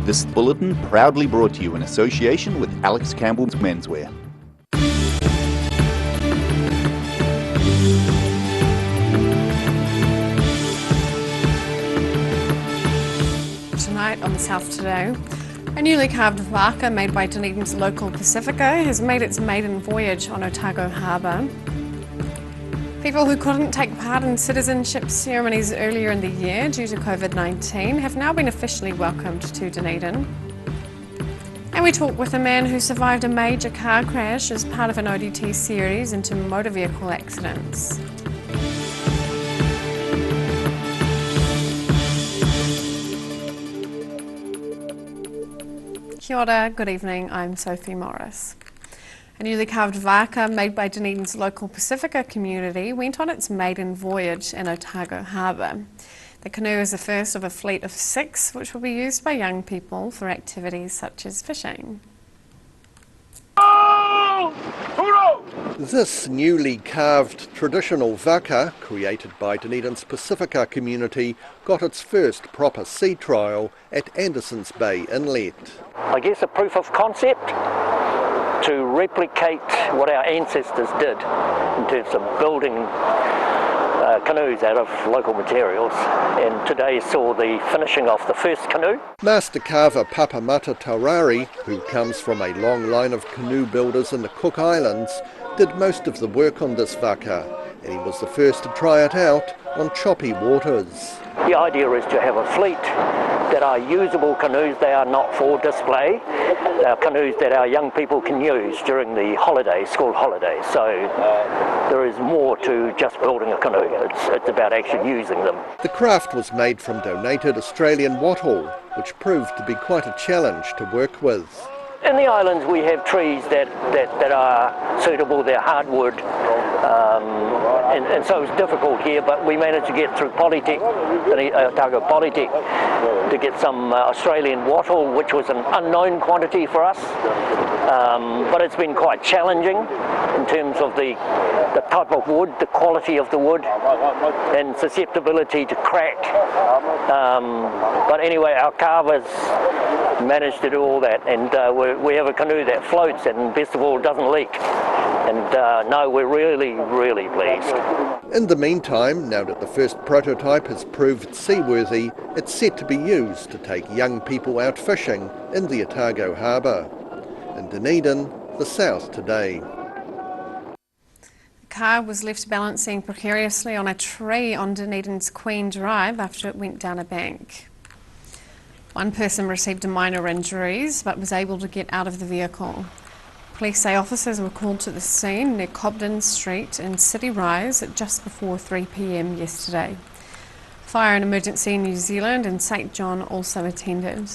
This bulletin proudly brought to you in association with Alex Campbell's Menswear. Tonight on the South Today, a newly carved waka made by Dunedin's local Pacifica has made its maiden voyage on Otago Harbour. People who couldn't take part in citizenship ceremonies earlier in the year due to COVID-19 have now been officially welcomed to Dunedin. And we talk with a man who survived a major car crash as part of an ODT series into motor vehicle accidents. Kia ora, good evening, I'm Sophie Morris. A newly carved waka made by Dunedin's local Pacifica community went on its maiden voyage in Otago Harbour. The canoe is the first of a fleet of 6 which will be used by young people for activities such as fishing. This newly carved traditional waka, created by Dunedin's Pacifica community, got its first proper sea trial at Andersons Bay Inlet. I guess a proof of concept to replicate what our ancestors did in terms of building canoes out of local materials, and today saw the finishing of the first canoe. Master carver Papamata Taurari, who comes from a long line of canoe builders in the Cook Islands, did most of the work on this waka, and he was the first to try it out on choppy waters. The idea is to have a fleet that are usable canoes. They are not for display. They are canoes that our young people can use during the holidays, school holidays. So there is more to just building a canoe. It's about actually using them. The craft was made from donated Australian wattle, which proved to be quite a challenge to work with. In the islands we have trees that are suitable, they're hardwood, and so it's difficult here, but we managed to get through Polytech, Otago Polytech, to get some Australian wattle, which was an unknown quantity for us, but it's been quite challenging in terms of the type of wood, the quality of the wood, and susceptibility to crack. But anyway, our carvers managed to do all that, and we have a canoe that floats and best of all doesn't leak. And no, we're really, really pleased. In the meantime, now that the first prototype has proved seaworthy, it's set to be used to take young people out fishing in the Otago Harbour. In Dunedin, the South Today. The car was left balancing precariously on a tree on Dunedin's Queen Drive after it went down a bank. One person received minor injuries but was able to get out of the vehicle. Police say officers were called to the scene near Cobden Street in City Rise at just before 3 p.m. yesterday. Fire and Emergency New Zealand and St John also attended.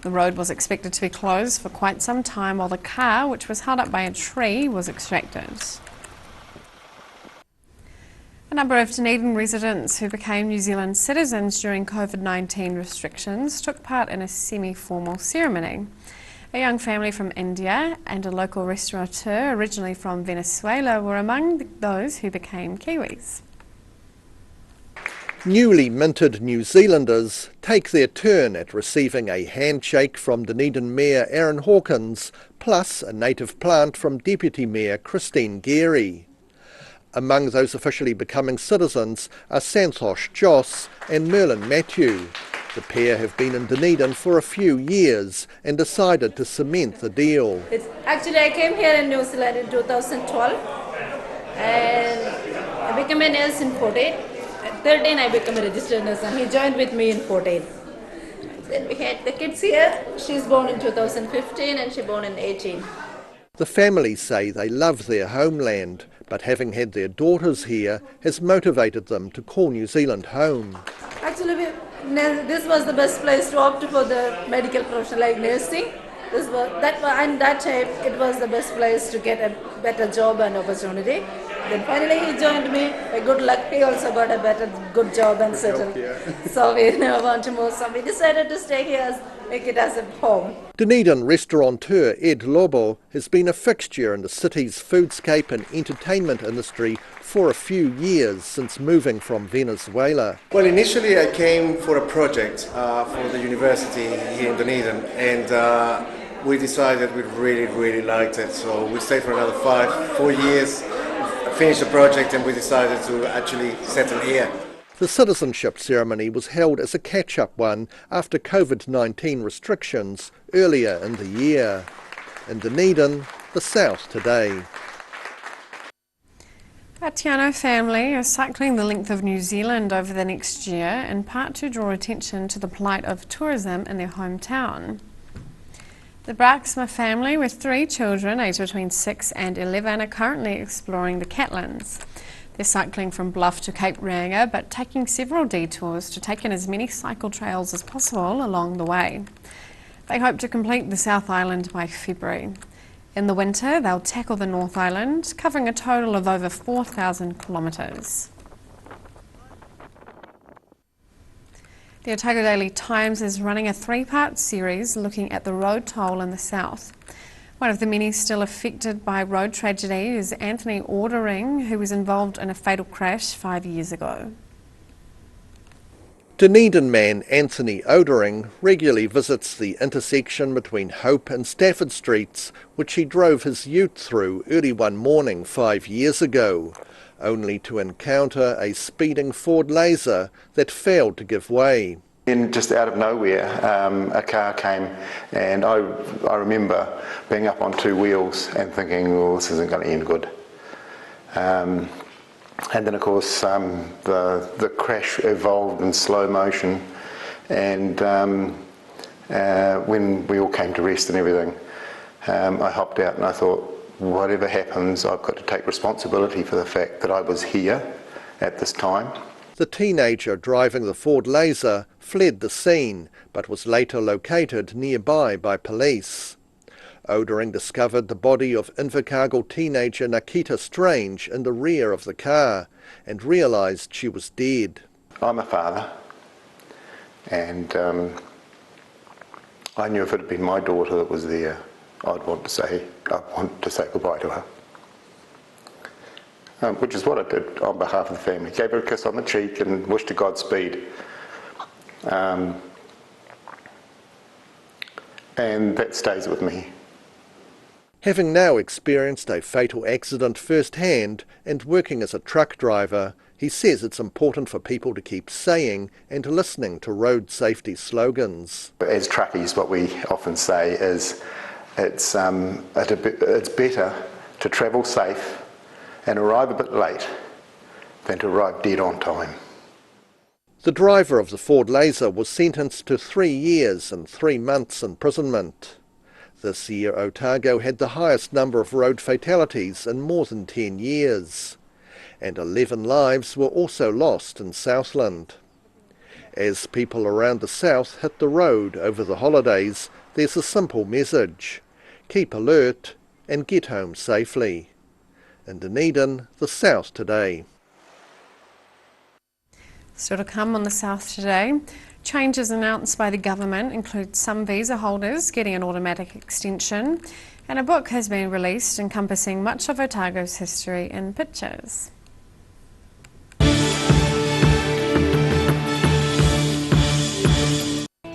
The road was expected to be closed for quite some time while the car, which was held up by a tree, was extracted. A number of Dunedin residents who became New Zealand citizens during COVID-19 restrictions took part in a semi-formal ceremony. A young family from India and a local restaurateur originally from Venezuela were among those who became Kiwis. Newly minted New Zealanders take their turn at receiving a handshake from Dunedin Mayor Aaron Hawkins, plus a native plant from Deputy Mayor Christine Geary. Among those officially becoming citizens are Santosh Joss and Merlin Matthew. The pair have been in Dunedin for a few years and decided to cement the deal. Actually, I came here in New Zealand in 2012 and I became a nurse in 14. At 13, I became a registered nurse and he joined with me in 14. Then we had the kids here. She's born in 2015 and she born in 18. The families say they love their homeland, but having had their daughters here has motivated them to call New Zealand home. Actually, this was the best place to opt for the medical profession like nursing. That time it was the best place to get a better job and opportunity. Then finally he joined me. By good luck, he also got a good job and settled. So we never want to move. So we decided to stay here as make it as a home. Dunedin restaurateur Ed Lobo has been a fixture in the city's foodscape and entertainment industry for a few years since moving from Venezuela. Well, initially I came for a project for the university here in Dunedin, and we decided we really liked it. So we stayed for another 4 years, finished the project, and we decided to actually settle here. The citizenship ceremony was held as a catch-up one after COVID-19 restrictions earlier in the year. In Dunedin, the South today. A Tiano family is cycling the length of New Zealand over the next year, in part to draw attention to the plight of tourism in their hometown. The Braxma family, with 3 children aged between 6 and 11, are currently exploring the Catlins. They're cycling from Bluff to Cape Reinga, but taking several detours to take in as many cycle trails as possible along the way. They hope to complete the South Island by February. In the winter, they'll tackle the North Island, covering a total of over 4,000 kilometres. The Otago Daily Times is running a 3-part series looking at the road toll in the south. One of the many still affected by road tragedy is Anthony Ordering, who was involved in a fatal crash 5 years ago. Dunedin man Anthony Ordering regularly visits the intersection between Hope and Stafford Streets, which he drove his youth through early one morning 5 years ago, only to encounter a speeding Ford Laser that failed to give way. And just out of nowhere, a car came, and I remember being up on 2 wheels and thinking, well, this isn't going to end good. And then, of course, the crash evolved in slow motion, and when we all came to rest and everything, I hopped out and I thought, whatever happens, I've got to take responsibility for the fact that I was here at this time. The teenager driving the Ford Laser fled the scene, but was later located nearby by police. Ordering discovered the body of Invercargill teenager Nikita Strange in the rear of the car and realised she was dead. I'm a father, and I knew if it had been my daughter that was there, I'd want to say goodbye to her. Which is what I did on behalf of the family. Gave her a kiss on the cheek and wished her Godspeed. And that stays with me. Having now experienced a fatal accident firsthand and working as a truck driver, he says it's important for people to keep saying and listening to road safety slogans. As truckies, what we often say is it's better to travel safe and arrive a bit late than to arrive dead on time. The driver of the Ford Laser was sentenced to 3 years and 3 months imprisonment. This year Otago had the highest number of road fatalities in more than 10 years, and 11 lives were also lost in Southland. As people around the south hit the road over the holidays, there's a simple message: keep alert and get home safely. In Dunedin, the South Today. Still to come on the South Today. Changes announced by the government include some visa holders getting an automatic extension, and a book has been released encompassing much of Otago's history in pictures.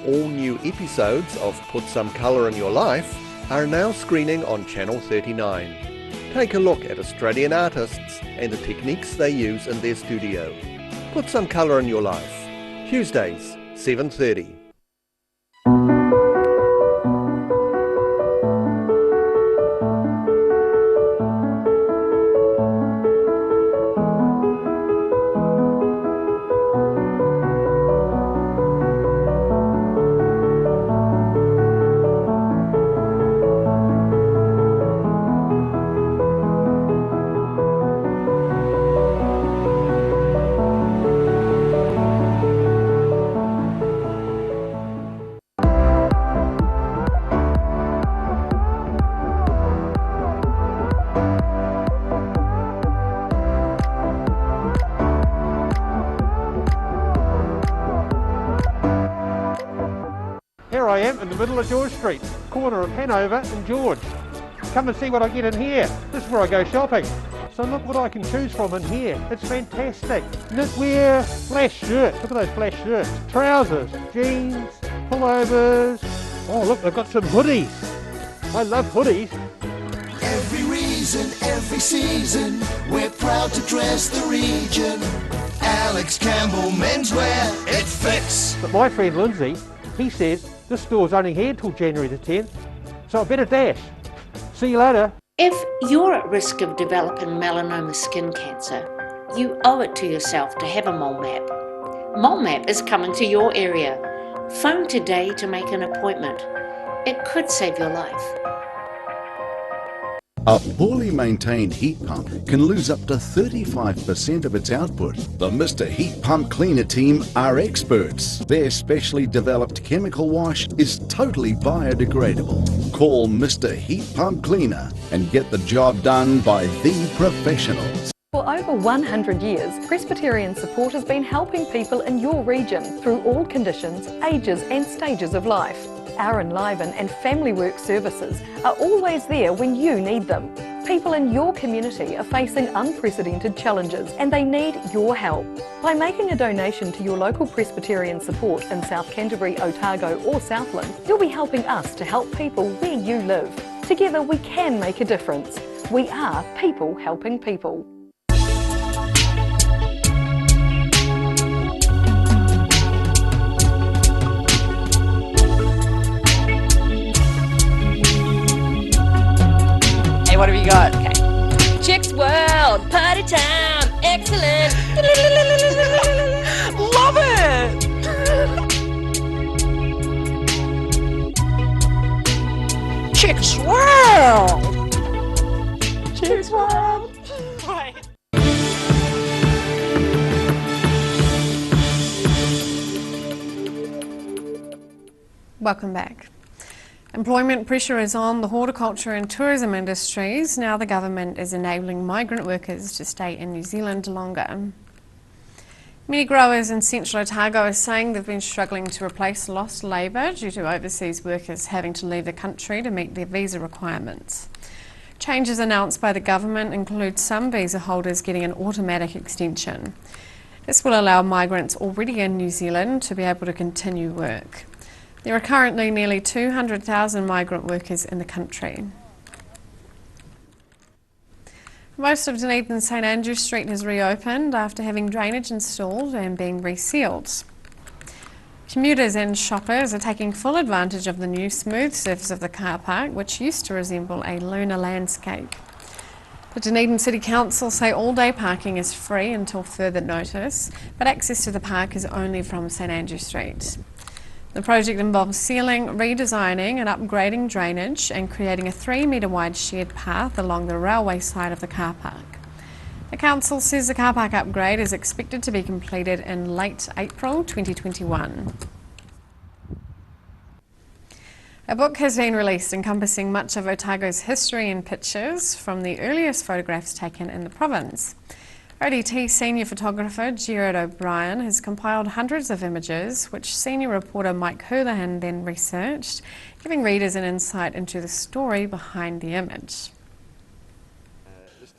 All new episodes of Put Some Colour in Your Life are now screening on Channel 39. Take a look at Australian artists and the techniques they use in their studio. Put Some Colour in Your Life. Tuesdays, 7:30. here I am in the middle of George Street, corner of Hanover and George. Come and see what I get in here. This is where I go shopping. So look what I can choose from in here. It's fantastic. Knitwear, flash shirts. Look at those flash shirts. Trousers, jeans, pullovers. Oh look, they've got some hoodies. I love hoodies. Every reason, every season, we're proud to dress the region. Alex Campbell Menswear, it fits. But my friend Lindsay, he says this store's only here till January the 10th, so I better dash. See you later. If you're at risk of developing melanoma skin cancer, you owe it to yourself to have a mole map. Mole map is coming to your area. Phone today to make an appointment. It could save your life. A poorly maintained heat pump can lose up to 35% of its output. The Mr. Heat Pump Cleaner team are experts. Their specially developed chemical wash is totally biodegradable. Call Mr. Heat Pump Cleaner and get the job done by the professionals. For over 100 years, Presbyterian Support has been helping people in your region through all conditions, ages and stages of life. Our Enliven and Family Work services are always there when you need them. People in your community are facing unprecedented challenges and they need your help. By making a donation to your local Presbyterian Support in South Canterbury, Otago or Southland, you'll be helping us to help people where you live. Together we can make a difference. We are people helping people. What have you got? Okay. Chicks World, party time, excellent. Love it! Chicks World! Chicks World! Right. Welcome back. Employment pressure is on the horticulture and tourism industries. Now the government is enabling migrant workers to stay in New Zealand longer. Many growers in central Otago are saying they've been struggling to replace lost labour due to overseas workers having to leave the country to meet their visa requirements. Changes announced by the government include some visa holders getting an automatic extension. This will allow migrants already in New Zealand to be able to continue work. There are currently nearly 200,000 migrant workers in the country. Most of Dunedin's St Andrew Street has reopened after having drainage installed and being resealed. Commuters and shoppers are taking full advantage of the new smooth surface of the car park, which used to resemble a lunar landscape. The Dunedin City Council say all-day parking is free until further notice, but access to the park is only from St Andrew Street. The project involves sealing, redesigning and upgrading drainage and creating a 3-metre wide shared path along the railway side of the car park. The council says the car park upgrade is expected to be completed in late April 2021. A book has been released encompassing much of Otago's history and pictures from the earliest photographs taken in the province. ODT senior photographer Gerard O'Brien has compiled hundreds of images, which senior reporter Mike Houlihan then researched, giving readers an insight into the story behind the image.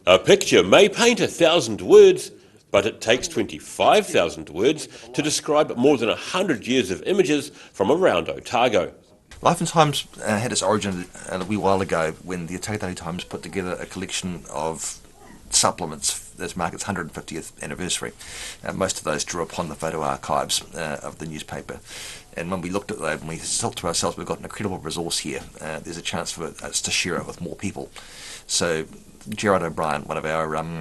A picture may paint 1,000 words, but it takes 25,000 words to describe more than 100 years of images from around Otago. Life and Times had its origin a wee while ago when the Otago Daily Times put together a collection of supplements that mark its 150th anniversary. Most of those drew upon the photo archives of the newspaper. And when we looked at that, we thought to ourselves, we've got an incredible resource here. There's a chance for us to share it with more people. So Gerard O'Brien, one of our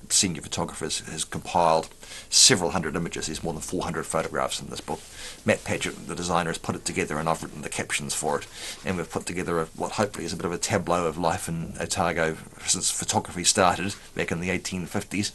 senior photographers, has compiled several hundred images. There's more than 400 photographs in this book. Matt Paget, the designer, has put it together, and I've written the captions for it. And we've put together what hopefully is a bit of a tableau of life in Otago since photography started back in the 1850s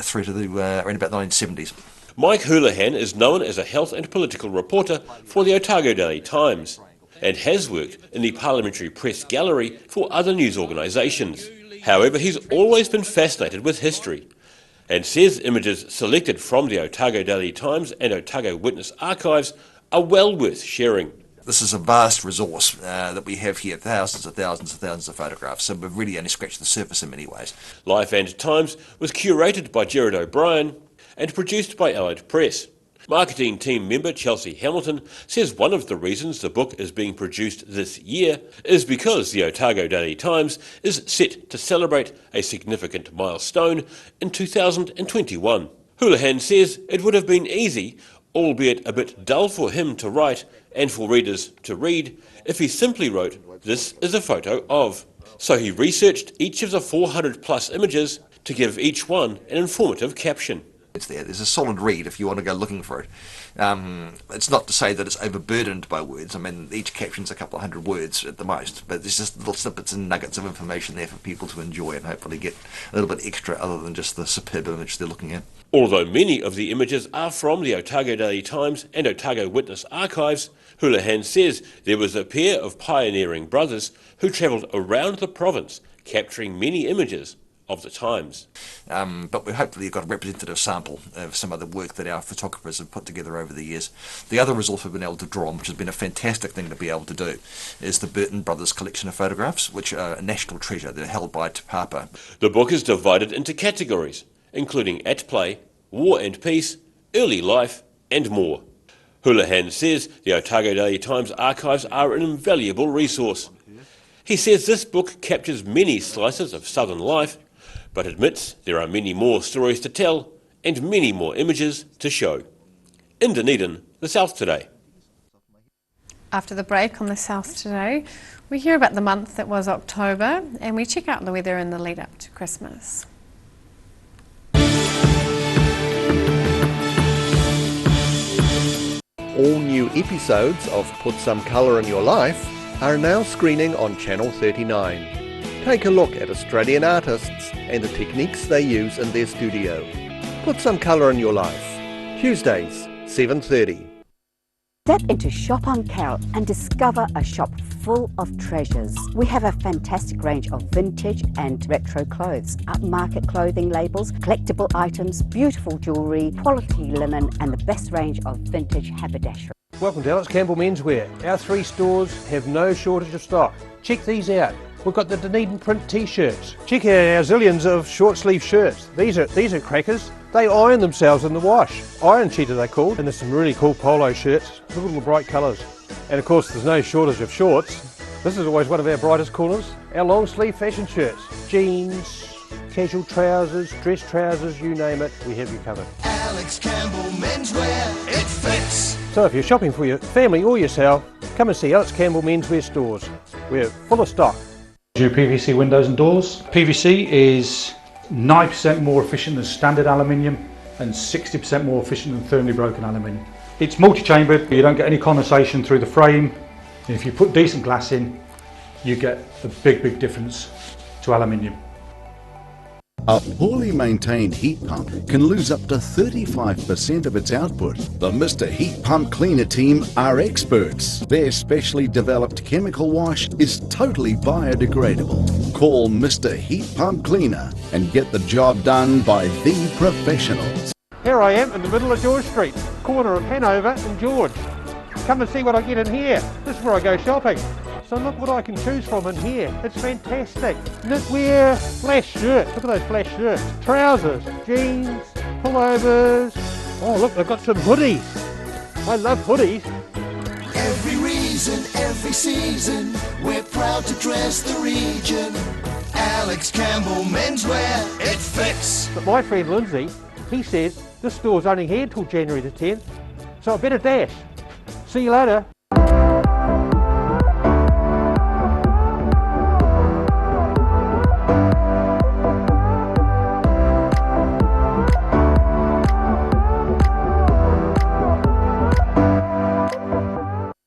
through to around about the 1970s. Mike Houlihan is known as a health and political reporter for the Otago Daily Times and has worked in the Parliamentary Press Gallery for other news organisations. However, he's always been fascinated with history and says images selected from the Otago Daily Times and Otago Witness archives are well worth sharing. This is a vast resource that we have here, thousands of photographs, so we've really only scratched the surface in many ways. Life and Times was curated by Jared O'Brien and produced by Allied Press. Marketing team member Chelsea Hamilton says one of the reasons the book is being produced this year is because the Otago Daily Times is set to celebrate a significant milestone in 2021. Houlihan says it would have been easy, albeit a bit dull for him to write and for readers to read, if he simply wrote, "This is a photo of." So he researched each of the 400 plus images to give each one an informative caption. It's there. There's a solid read if you want to go looking for it. It's not to say that it's overburdened by words. I mean, each caption's a couple of hundred words at the most, but there's just little snippets and nuggets of information there for people to enjoy and hopefully get a little bit extra other than just the superb image they're looking at. Although many of the images are from the Otago Daily Times and Otago Witness archives, Houlihan says there was a pair of pioneering brothers who travelled around the province capturing many images of the Times. But we hopefully got a representative sample of some of the work that our photographers have put together over the years. The other resource we've been able to draw on, which has been a fantastic thing to be able to do, is the Burton Brothers collection of photographs, which are a national treasure. They're held by Te Papa. The book is divided into categories, including At Play, War and Peace, Early Life, and more. Houlihan says the Otago Daily Times archives are an invaluable resource. He says this book captures many slices of southern life, but admits there are many more stories to tell and many more images to show. In Dunedin, the South Today. After the break on the South Today, we hear about the month that was October and we check out the weather in the lead up to Christmas. All new episodes of Put Some Colour in Your Life are now screening on Channel 39. Take a look at Australian artists and the techniques they use in their studio. Put Some Colour in Your Life. Tuesdays, 7:30. Step into Shop on Carol and discover a shop full of treasures. We have a fantastic range of vintage and retro clothes, upmarket clothing labels, collectible items, beautiful jewellery, quality linen and the best range of vintage haberdashery. Welcome to Alex Campbell Menswear. Our 3 stores have no shortage of stock. Check these out. We've got the Dunedin print t-shirts. Check out our zillions of short sleeve shirts. These are crackers. They iron themselves in the wash. Iron cheater they're called. And there's some really cool polo shirts. Look at all the bright colours. And of course there's no shortage of shorts. This is always one of our brightest corners. Our long sleeve fashion shirts. Jeans, casual trousers, dress trousers, you name it, we have you covered. Alex Campbell Menswear, it fits. So if you're shopping for your family or yourself, come and see Alex Campbell Menswear stores. We're full of stock. Do PVC windows and doors. PVC is 90% more efficient than standard aluminium and 60% more efficient than thermally broken aluminium. It's multi-chambered, you don't get any condensation through the frame, and if you put decent glass in, you get a big difference to aluminium. A poorly maintained heat pump can lose up to 35% of its output. The Mr. Heat Pump Cleaner team are experts. Their specially developed chemical wash is totally biodegradable. Call Mr. Heat Pump Cleaner and get the job done by the professionals. Here I am in the middle of George Street, corner of Hanover and George. Come and see what I get in here. This is where I go shopping. So look what I can choose from in here. It's fantastic. Knitwear, flash shirts. Look at those flash shirts. Trousers, jeans, pullovers. Oh look, they've got some hoodies. I love hoodies. Every reason, every season, we're proud to dress the region. Alex Campbell Menswear, it fits. But my friend Lindsay, he says this store's only here till January the 10th. So I better dash. See you later.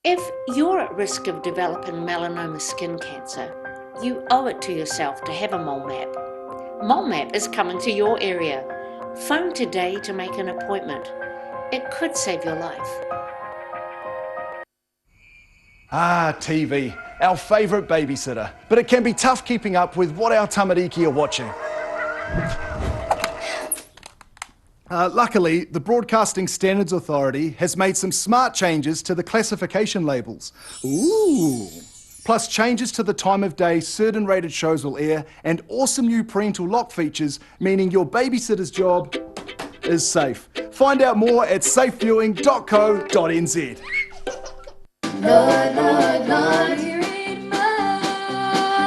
If you're at risk of developing melanoma skin cancer, you owe it to yourself to have a mole map. Mole map is coming to your area. Phone today to make an appointment. It could save your life. Ah, TV, our favourite babysitter. But it can be tough keeping up with what our tamariki are watching. Luckily, the Broadcasting Standards Authority has made some smart changes to the classification labels. Ooh! Plus changes to the time of day certain rated shows will air, and awesome new parental lock features, meaning your babysitter's job is safe. Find out more at safeviewing.co.nz. Lord, Lord, Lord,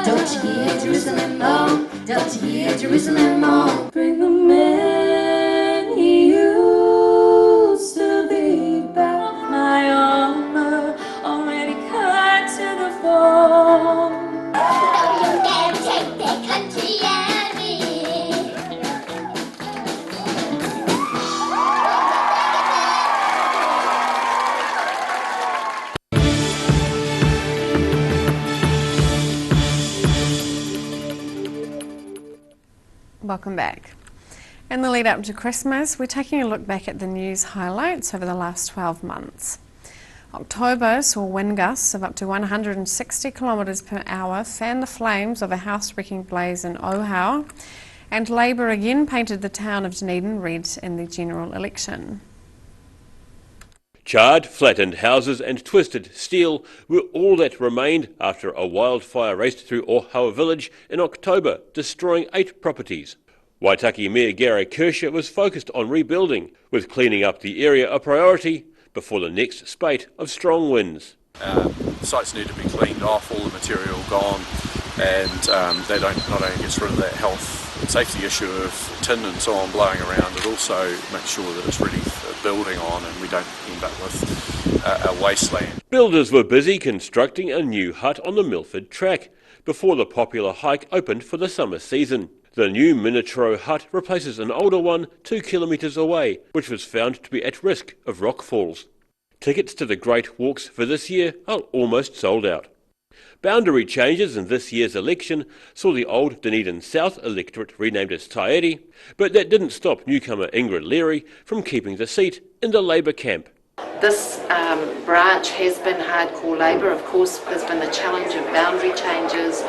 don't you hear Jerusalem moan? Don't you hear Jerusalem moan? Bring the man he used to be back. My armor already cut to the bone. Don't you dare take their country and me. Welcome back. In the lead up to Christmas, we're taking a look back at the news highlights over the last 12 months. October saw wind gusts of up to 160 kilometres per hour fan the flames of a house-wrecking blaze in Ohau, and Labour again painted the town of Dunedin red in the general election. Charred, flattened houses and twisted steel were all that remained after a wildfire raced through Ohau village in October, destroying 8 properties. Waitaki Mayor Gary Kirscher was focused on rebuilding, with cleaning up the area a priority before the next spate of strong winds. Sites need to be cleaned off, all the material gone, and they not only gets rid of that health and safety issue of tin and so on blowing around, it also makes sure that it's ready for building on and we don't end up with a wasteland. Builders were busy constructing a new hut on the Milford track before the popular hike opened for the summer season. The new Minotoro hut replaces an older one 2 kilometres away, which was found to be at risk of rock falls. Tickets to the Great Walks for this year are almost sold out. Boundary changes in this year's election saw the old Dunedin South electorate renamed as Tairi, but that didn't stop newcomer Ingrid Leary from keeping the seat in the Labour camp. This branch has been hardcore Labour. Of course, there's been the challenge of boundary changes,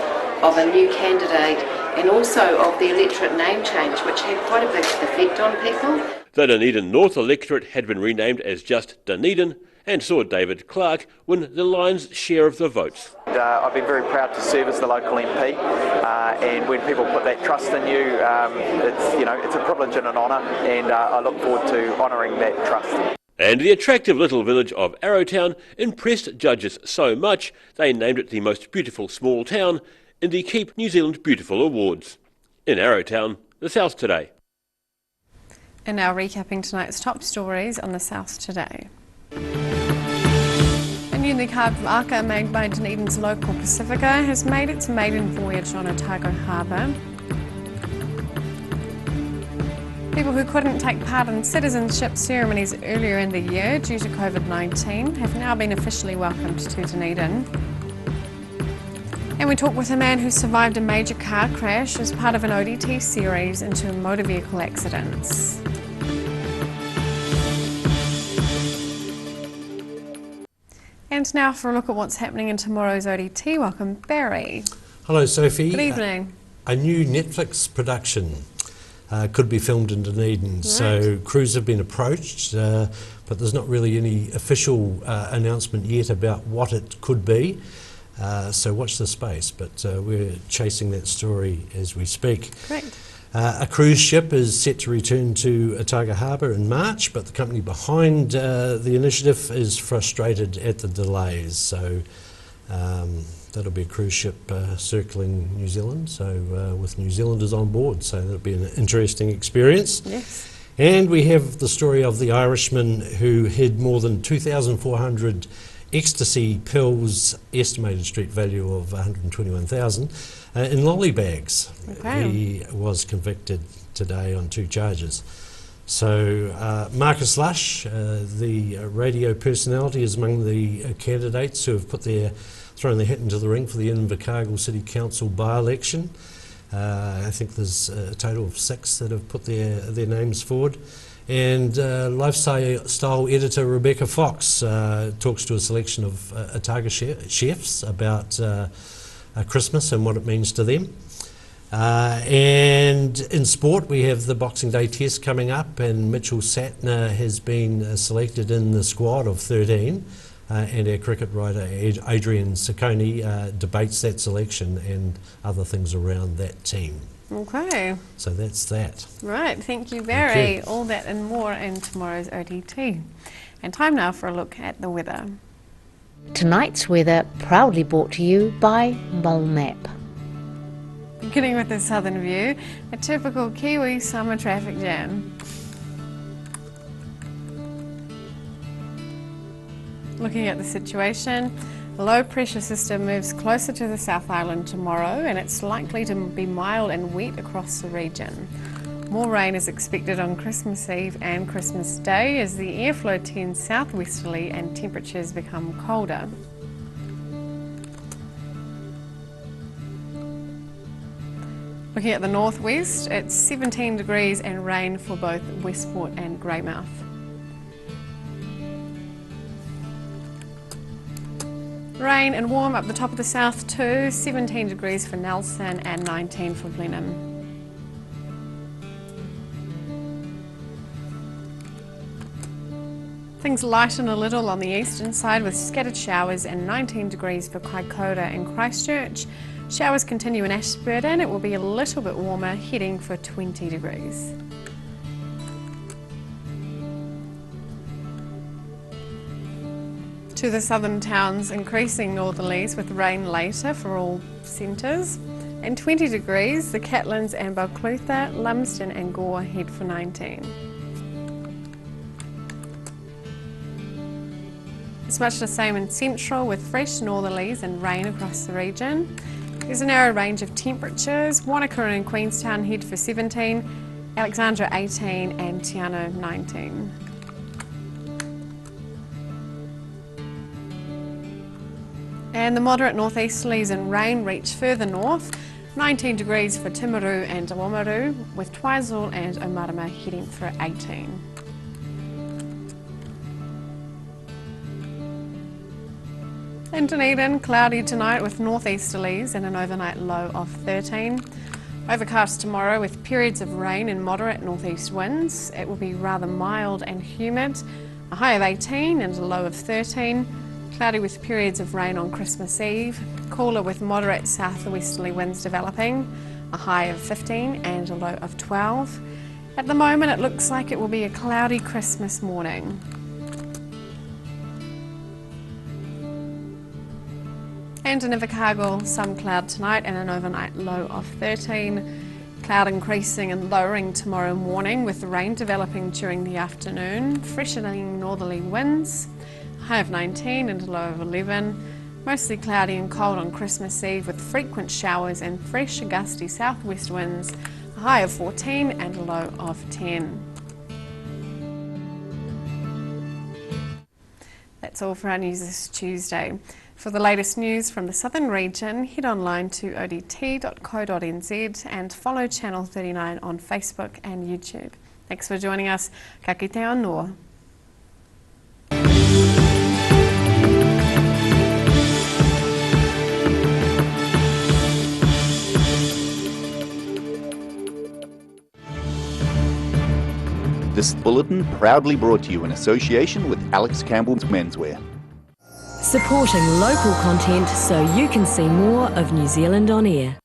of a new candidate, and also of the electorate name change, which had quite a big effect on people. The Dunedin North electorate had been renamed as just Dunedin and saw David Clark win the lion's share of the votes. I've been very proud to serve as the local MP, and when people put that trust in you, it's a privilege and an honour, and I look forward to honouring that trust. And the attractive little village of Arrowtown impressed judges so much they named it the most beautiful small town in the Keep New Zealand Beautiful Awards. In Arrowtown, the South Today. And now recapping tonight's top stories on the South Today. A newly carved aka made by Dunedin's local Pacifica has made its maiden voyage on Otago Harbour. People who couldn't take part in citizenship ceremonies earlier in the year due to COVID-19 have now been officially welcomed to Dunedin. And we talk with a man who survived a major car crash as part of an ODT series into motor vehicle accidents. And now for a look at what's happening in tomorrow's ODT. Welcome, Barry. Hello, Sophie. Good evening. A new Netflix production could be filmed in Dunedin. Right. So crews have been approached, but there's not really any official announcement yet about what it could be. So watch the space, but we're chasing that story as we speak. Great. A cruise ship is set to return to Otago Harbour in March, but the company behind the initiative is frustrated at the delays. So that'll be a cruise ship circling New Zealand, so with New Zealanders on board. So that'll be an interesting experience. Yes. And we have the story of the Irishman who hid more than 2,400 ecstasy pills, estimated street value of 121,000, in lolly bags. Okay. He was convicted today on 2 charges. So Marcus Lush, the radio personality, is among the candidates who have thrown their hat into the ring for the Invercargill City Council by-election. I think there's a total of 6 that have put their names forward. And lifestyle editor Rebecca Fox talks to a selection of Otago chefs about Christmas and what it means to them. And in sport, we have the Boxing Day Test coming up, and Mitchell Satner has been selected in the squad of 13. And our cricket writer Adrian Ciccone debates that selection and other things around that team. Okay. So that's that. Right, thank you, Barry. Thank you. All that and more in tomorrow's ODT. And time now for a look at the weather. Tonight's weather proudly brought to you by Mole Map. Beginning with the southern view, a typical Kiwi summer traffic jam. Looking at the situation, a low pressure system moves closer to the South Island tomorrow, and it's likely to be mild and wet across the region. More rain is expected on Christmas Eve and Christmas Day as the airflow tends southwesterly and temperatures become colder. Looking at the northwest, it's 17 degrees and rain for both Westport and Greymouth. Rain and warm up the top of the south too, 17 degrees for Nelson and 19 for Blenheim. Things lighten a little on the eastern side with scattered showers and 19 degrees for Kaikoura and Christchurch. Showers continue in Ashburton. It will be a little bit warmer, heading for 20 degrees. To the southern towns, increasing northerlies with rain later for all centres. And 20 degrees, the Catlins and Balclutha, Lumsden and Gore head for 19. It's much the same in central with fresh northerlies and rain across the region. There's a narrow range of temperatures. Wanaka and Queenstown head for 17, Alexandra 18 and Te Anau 19. And the moderate northeasterlies and rain reach further north, 19 degrees for Timaru and Oamaru, with Twizel and Omarama heading for 18. In Dunedin, cloudy tonight with northeasterlies and an overnight low of 13. Overcast tomorrow with periods of rain and moderate northeast winds. It will be rather mild and humid, a high of 18 and a low of 13. Cloudy with periods of rain on Christmas Eve. Cooler with moderate southwesterly winds developing, a high of 15 and a low of 12. At the moment it looks like it will be a cloudy Christmas morning. And in Invercargill, some cloud tonight and an overnight low of 13. Cloud increasing and lowering tomorrow morning with rain developing during the afternoon. Freshening northerly winds, a high of 19 and a low of 11. Mostly cloudy and cold on Christmas Eve with frequent showers and fresh gusty southwest winds, a high of 14 and a low of 10. That's all for our news this Tuesday. For the latest news from the southern region, head online to odt.co.nz and follow Channel 39 on Facebook and YouTube. Thanks for joining us. Ka kite anō. This bulletin proudly brought to you in association with Alex Campbell's Menswear. Supporting local content so you can see more of New Zealand on air.